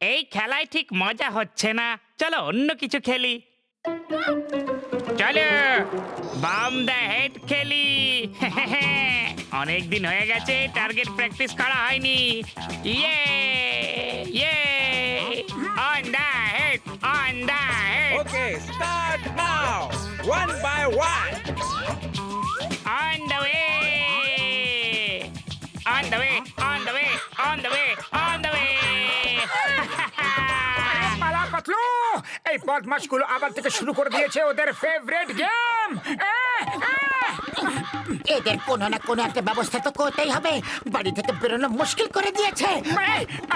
এই খেলায় ঠিক মজা হচ্ছে না, চলো অন্য কিছু খেলি। চলো বাম দা হেড খেলি। অনেক দিন হয়ে গেছে টার্গেট প্র্যাকটিস করা হয়নি। ইয়ে ইয়ে on the head, on the head. Okay, start now. One by one. On the way! On the way! On the way! On the way! On the way! পালা পাতলু, এই বদমাশগুলো আবার থেকে শুরু করে দিয়েছে ওদের ফেভারিট গেম। এদের কোনো না কোনো একটা ব্যবস্থা তো করতেই হবে, বাড়ি থেকে বেরোনো মুশকিল করে দিয়েছে।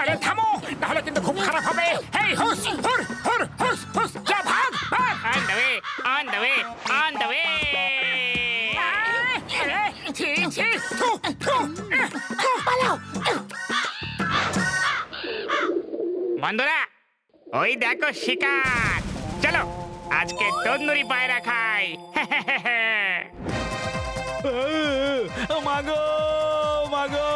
আরে থামো, তাহলে কিন্তু খুব খারাপ হবে। হেই হুস হুর হুর হুস হুস, যা ভাগ ভাগ। On the way! On the way! On the way! ছি ছি, থু থু। পালাও। বন্ধুরা, ওই দেখো শিকার। চলো আজকে তন্দুরি পায়রা খাই। মাগো মাগো।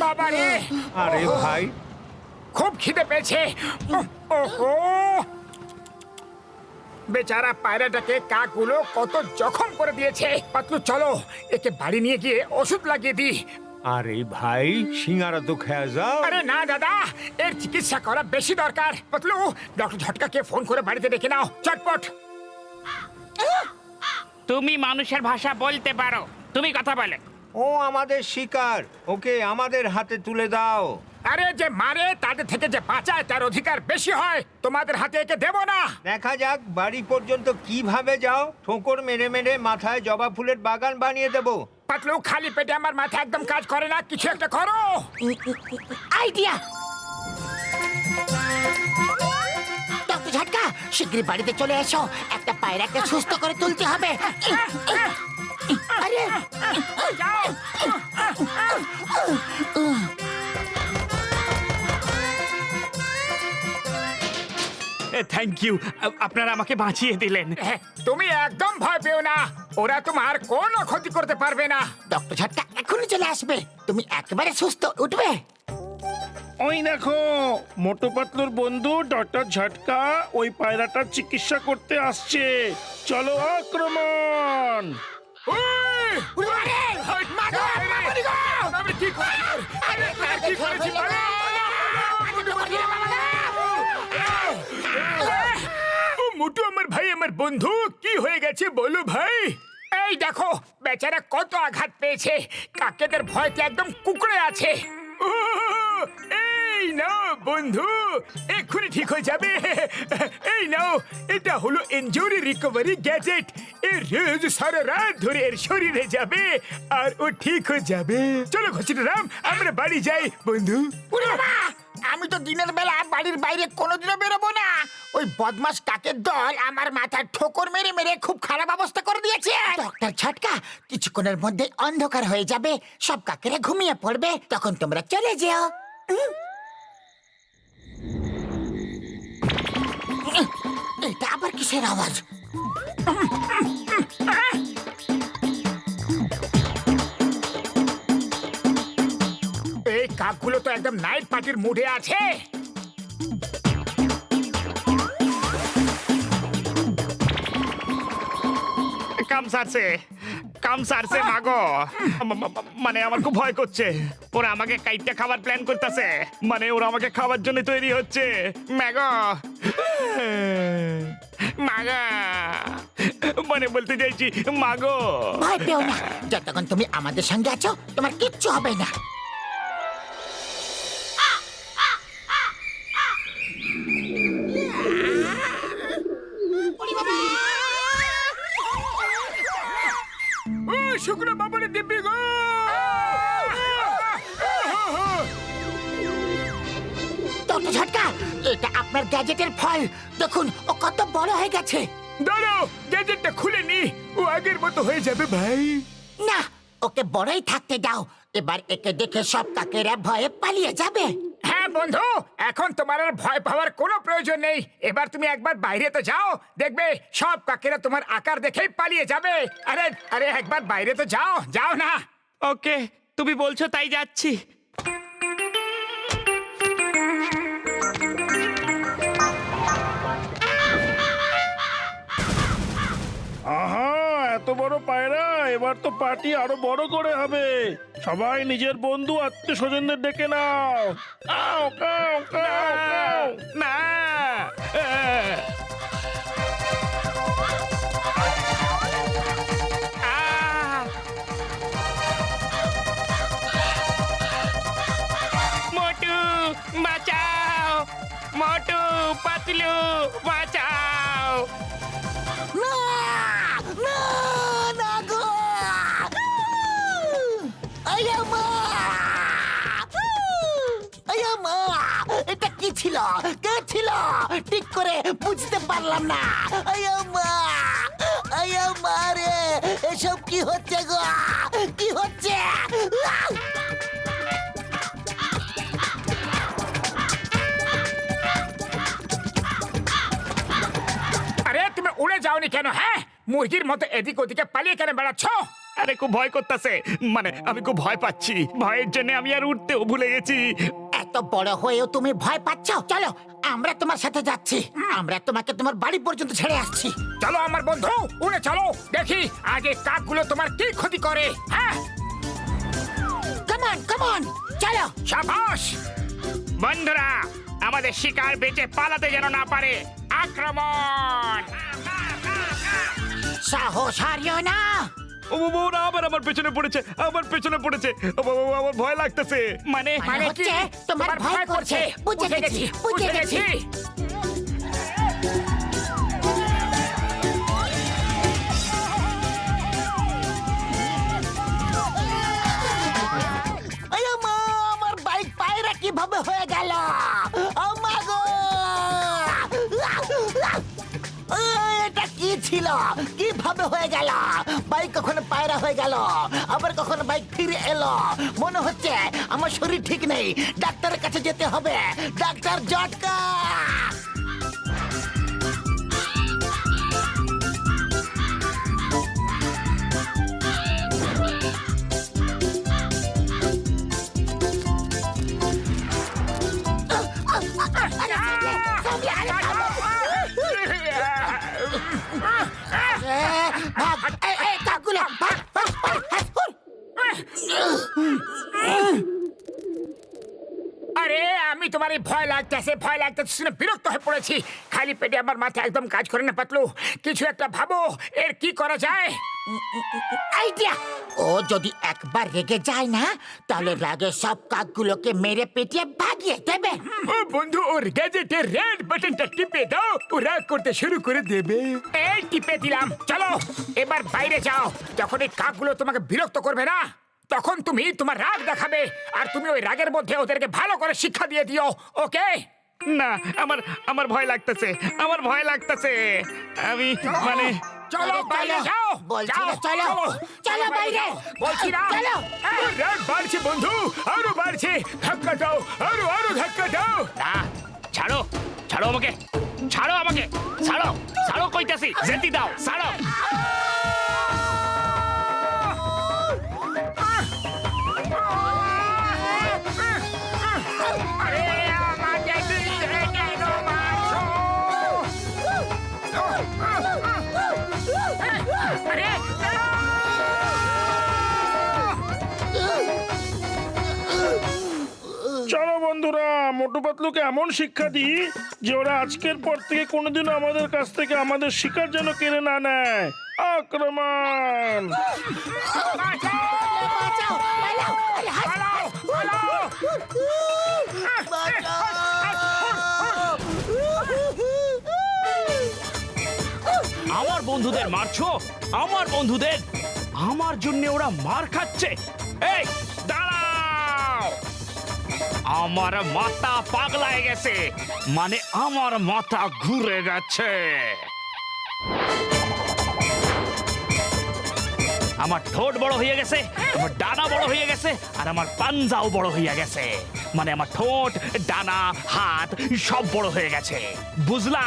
বাবা রে, আরে ভাই, খুব খিদে পেয়েছে। ওহো, বেচারা পায়রাটাকে কাকগুলো কত জখম করে দিয়েছে। পাতলু চলো, একে বাড়ি নিয়ে গিয়ে ওষুধ লাগিয়ে দিই। আরে ভাই, সিঙ্গারা তো খেয়ে যাও। আরে না দাদা, এর চিকিৎসা করা বেশি দরকার। পাতলু, ডক্টর ঝটকাকে ফোন করে বাড়িতে ডেকে নাও চটপট। তুমি মানুষের ভাষা বলতে পারো, তুমি কথা বলে। ও আমাদের শিকার, ওকে আমাদের হাতে তুলে দাও। আরে যে মারে তাদের থেকে যে বাঁচায় তার অধিকার বেশি হয়। তোমাদের হাতে একে দেব না। দেখা যাক বাড়ি পর্যন্ত কিভাবে যাও। ঠোকর মেরে মেরে মাথায় জবা ফুলের বাগান বানিয়ে দেব। পাতলু, খালি পেটে আমার মাথা একদম কাজ করে না, কিছু একটা করো। আইডিয়া! ডক্টর ঝটকা, শিগগিরই বাড়িতে চলে এসো, একটা পায়রাকে সুস্থ করে তুলতে হবে। আরে যাও। থ্যাংক ইউ, আপনারা আমাকে বাঁচিয়ে দিলেন। তুমি একদম ভয় পেও না, ওরা তোমার কোনো ক্ষতি করতে পারবে না। ডক্টর ঝটকা এখনই চলে আসবে, তুমি একেবারে সুস্থ, উঠবে। ওই দেখো মোটু পাতলুর বন্ধু ডক্টর ঝটকা ওই পায়রাটার চিকিৎসা করতে আসছে। চলো আক্রমণ! উই! হাট, মাগো, আমি কি করি? আরে, তোরা কি করেছিস? ও মোটু আমার ভাই, আমার বন্ধু, কি হয়ে গেছে বলো ভাই। এই দেখো, বেচারা কত আঘাত পেয়েছে, কাকেদের ভয়তে একদম কুকড়ে আছে। ও, এই নাও বন্ধু, এক্ষুনি ঠিক হয়ে যাবে। এই নাও, এটা হলো ইনজুরি রিকভারি গ্যাজেট। এর রোজ সারা রাত ধরে এর শরীরে যাবে আর ও ঠিক হয়ে যাবে। চলো ঘসিরাম, আমরা বাড়ি যাই বন্ধু। আমি তো দিনের বেলা বাড়ির বাইরে কোনোদিনও বেরোবো না। ওই বদমাস কাকের দল আমার মাথায় ঠোকর মেরে মেরে খুব খারাপ অবস্থা করে দিয়েছে। ডক্টর ঝটকা, কিছুক্ষণের মধ্যে অন্ধকার হয়ে যাবে, সব কাকেরা ঘুমিয়ে পড়বে, তখন তোমরা চলে যেও। এটা আবার কিসের আওয়াজ? এই কাকগুলো তো একদম নাইট পার্টির মুডে আছে। কাম সারছে, কাম সারছে মাগো। মানে আমার খুব ভয় করছে, ওরা আমাকে কাইটটা খাবার প্ল্যান করতেছে। মানে ওরা আমাকে খাবার জন্য তৈরি হচ্ছে। ম্যাগো মাগা, মানে বলতে চাইছি মাগো। ভয় পেও না, যতক্ষণ তুমি আমাদের সঙ্গে আছো তোমার কিচ্ছু হবে না। ও শুকনো বাবুরে দিব্যি গো। ডক্টর ঝটকা, এটা আপনার গ্যাজেটের ফল। দেখুন ও কত বড় হয়ে গেছে। দাঁড়াও, গ্যাজেটটা খুলে নি, ও আগের মতো হয়ে যাবে ভাই। না, ওকে বড়ই থাকতে দাও। এবার একে দেখে সব কাকেরা ভয়ে পালিয়ে যাবে। হ্যাঁ বন্ধু, এখন তোমার আর ভয় পাওয়ার কোনো প্রয়োজন নেই। এবার তুমি একবার বাইরে তো যাও, দেখবে সব কাকেরা তোমার আকার দেখেই পালিয়ে যাবে। আরে আরে একবার বাইরে তো যাও, যাও না। ওকে, তুমি বলছো তাই যাচ্ছি। আহা, এত বড় পায়রা, এবার তো পার্টি আরো বড় করে হবে। সবাই নিজের বন্ধু আত্মীয় স্বজনদের ডেকে নাও। কাও কাও কাও কাও। না, মোটু বাঁচাও, মোটু পাতলু বাঁচাও। না না না গো আয়া মা আয়া মা এটা কি ছিল, কে ছিল ঠিক করে বুঝতে পারলাম না। আয়া মা রে, এসব কি হচ্ছে গো, কি হচ্ছে? আরে তুমি উড়ে যাওনি কেন? হ্যাঁ, মুরগির মতো এদিক ওদিকে পালিয়ে কেন বেড়াচ্ছ? আরে খুব ভয় করতেছে, মানে আমি খুব ভয় পাচ্ছি। ভয়ের জন্য আমি আর উঠতেও ভুলে গেছি। এত বড় হয়েও তুমি ভয় পাচ্ছ? চলো আমরা তোমার সাথে যাচ্ছি, আমরা তোমাকে তোমার বাড়ি পর্যন্ত ছেড়ে আসছি। চলো আমার বন্ধু, উড়ে চলো, দেখি আগে কাকগুলো তোমার কি ক্ষতি করে। হ্যাঁ, কামন কামন চলো। সাবাস। বন্ধুরা, আমাদের শিকার বেঁচে পালাতে যেন না পারে। আক্রমণ! সাহস হারিও না। ও বাবা, ওরা আবার আমার পেছনে পড়েছে, আমার পেছনে পড়েছে। ও বাবা, আমার ভয় লাগতেছে। মানে মানে হচ্ছে তোমার ভয় করছে। বুঝে গেছি, বুঝে গেছি। আয়া মা, আমার বাইক পায়রা কিভাবে হয়ে গেল? আমা গো, এটা কি ছিল, কিভাবে হয়ে গেল? বাইক কখনো পায়রা হয়ে গেল, আবার কখনো বাইক ফিরে এলো। মনে হচ্ছে আমার শরীর ঠিক নেই, ডাক্তারের কাছে যেতে হবে। ডাক্তার জটকা। ভাগ, এই কাকগুলো ভাগ, ভাগ, ভাগ, ভাগ, হুর। আরে আমি তোমার এই ভয় লাগতেছে শুনে বিরক্ত হয়ে পড়েছি। খালি পেটে আমার মাথা একদম কাজ করে না পাতলু। কিছু একটা ভাবো, এর কি করা যায়? আইডিয়া! ও যদি একবার রেগে যায় না, তাহলে রাগে সব কাকগুলোকে মেরে পেটিয়ে ভাগিয়ে দেবে। ও বন্ধু, ওর গ্যাজেটের রেড বাটনটা টিপে দাও, ও রাগ করতে শুরু করে দেবে। এই টিপে দিলাম। চলো এবার বাইরে যাও। যখন এই কাকগুলো তোমাকে বিরক্ত করবে না, তখন তুমি তোমার রাগ দেখাবে, আর তুমি ওই রাগের মধ্যে ওদেরকে ভালো করে শিক্ষা দিয়ে দিও। ওকে? না, আমার ভয় লাগতেছে, আমার ভয় লাগতেছে। আমি মানে চলো বাইরে যাও। বলছি যাও, না, চলো। চলো বাইরে। বলছি না। চলো। এই, রাগ বাড়ছে বন্ধু, আরো বাড়ছে। ধাক্কা দাও, আরো আরো ধাক্কা দাও। না, ছাড়ো, ছাড়ো আমাকে, ছাড়ো আমাকে, ছাড়ো, ছাড়ো কইতাছি, যেতে দাও, ছাড়ো। আরে আমাকে দিলে কেন মারছো? আরে চলো বন্ধুরা, মোটু পাতলুকে এমন শিক্ষা দিই যে ওরা আজকের পর থেকে কোনোদিনও আমাদের কাছ থেকে আমাদের শিকার যেন কেড়ে না নেয়। আক্রমণ! বাঁচাও, পালাও, আরে হাস, পালাও, পালাও। আমার বন্ধুদের মারছো? আমার বন্ধুদের? আমার জন্য ওরা মার খাচ্ছে? এই দাঁড়াও! আমার মাথা পাগলায় গেছে, মানে আমার মাথা ঘুরে গেছে। আমার ঠোঁট বড় হয়ে গেছে, আমার ডানা বড় হয়ে গেছে, আর আমার পাঞ্জাও বড় হয়ে গেছে। মানে আমার ঠোঁট, ডানা, হাত সব বড় হয়ে গেছে, বুঝলা?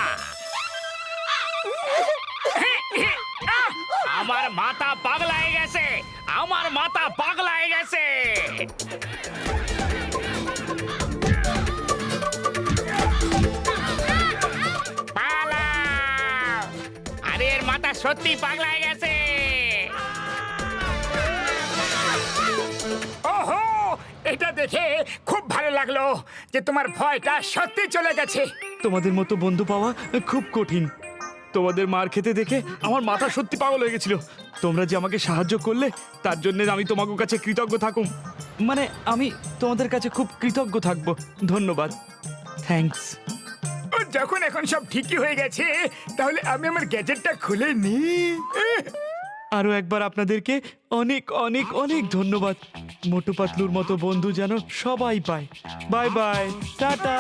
আমার মাথা পাগলায় গেছে, আমার মাথা পাগলায় গেছে। পালাও! আরে এর মাথা সত্যি পাগলায় গেছে। ওহো, এটা দেখে খুব ভালো লাগলো যে তোমার ভয়টা সত্যি চলে গেছে। তোমাদের মতো বন্ধু পাওয়া খুব কঠিন। তোমাদের মার খেতে দেখে আমার মাথা সত্যি পাগল হয়ে গেছিল। তোমরা যে আমাকে সাহায্য করলে তার জন্য আমি তোমাদের কাছে কৃতজ্ঞ থাকুম। মানে আমি তোমাদের কাছে খুব কৃতজ্ঞ থাকবো। ধন্যবাদ, থ্যাঙ্কস। ও যখন এখন সব ঠিকই হয়ে গেছে, তাহলে আমি আমার গ্যাজেটটা খুলে নিই। আরো একবার আপনাদেরকে অনেক অনেক অনেক ধন্যবাদ। মোটু পাতলুর মতো বন্ধু যেন সবাই পায়। Bye bye, tata.